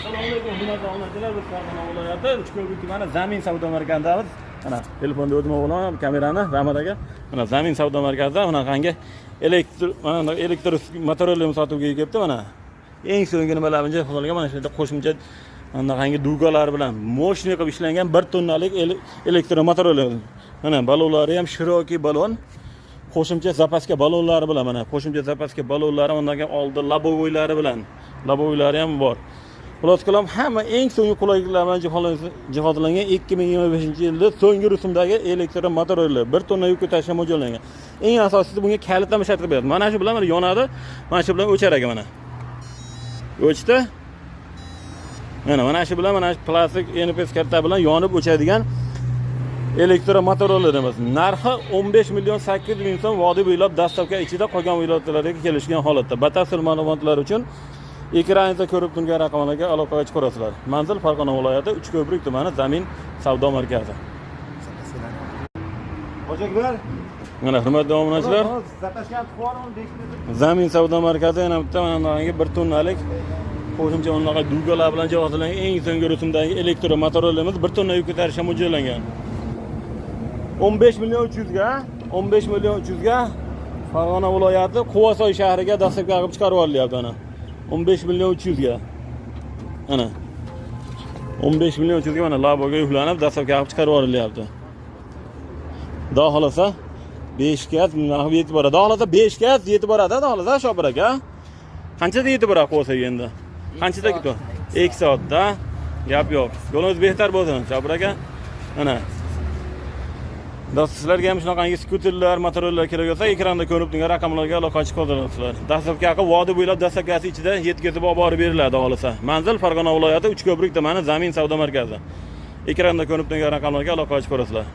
Assalomu alaykum, hurmatli obunachilar. Biz Farg'ona viloyati Uchko'prik tumani Zamin savdo markazidamiz. Mana telefonda o'zim o'g'lim kamerani Rahmat aka. Mana Zamin savdo markazida bunaqangi elektr motorlarni sotuvga kelibdi mana. Eng so'nggi nimalarni qo'lga mana shunda qo'shimcha bunaqangi dugalar bilan moshina qilib ishlangan 1 tonnalik elektr motorlar. Mana balonlari ham shiroki balon. Qo'shimcha zapaska balonlari bilan mana qo'shimcha zapaska balonlari undan keyin oldi labovoylari bilan. Labovoylari ham bor. Xulosa qilam hamma eng so'nggi qulayliklar bilan jihozlangan 2025-yilda so'nggi rusumdagi elektr motorlar 1 tonna yuk ko'tarishga mo'ljallangan. Eng asosiysi bunga kalitlanma shart qilib beradi. Mana shu bilan yonadi, mana shu bilan o'char ekan mana. O'chdi. Mana shu bilan mana plastik NPS karta bilan yonib o'chadigan elektr motorlarimiz. Narxi 15 million 800 ming so'm vodiy bo'ylab dastavka ichida qolgan viloyatlarga kelishgan holatda. Batafsil ma'lumotlar uchun ekraningizda ko'rib turgan raqamlarga aloqaga chiqarasizlar. Manzil Farg'ona viloyati Uchko'prik tumani Zamin savdo markazi. Hocalar, Mana hurmatli obunachilar, Zamin savdo markazi yana bitta mana 1 tonnalik qo'shimcha o'rnaqa dugalar bilan jihozlangan eng so'nggi rusumdagi elektr motorlarimiz 1 tonna yuk ko'tarishga mo'ljallangan. 15 million 300 ga, 15 million 300 ga Farg'ona viloyati Quvasoy shahriga dastavka qilib chiqarib olinyapti ana. 15 million 300 ga. Ana. 15 million 300 ga mana laboga yuklanib dastavka qilib chiqarib olinyapti. Xudo xolasa 5 kat narxi yetib boradi. Xudo xolasa 5 kat yetib boradi, xudo xolasa Shopir aka. Qanchada yetib boradi Quvasoyga endi? Qanchada ketdi? 2 soatda. Gap yo'q. Yo'lingiz behtar bo'lsin, Shopir aka. Ana. Sizlarga ham shunaqangi skuterlar, motorlar kerak bo'lsa, ekranda ko'rib turgan raqamlarga aloqa chiqarsizlar. Dastavka haqi vodiy bo'ylab dastavkasi ichida yetkazib olib borib beriladi xohlasa. Manzil Farg'ona viloyati Uchko'prik tumani Zamin savdo markazi. Ekranda ko'rib turgan raqamlarga aloqa chiqarasizlar.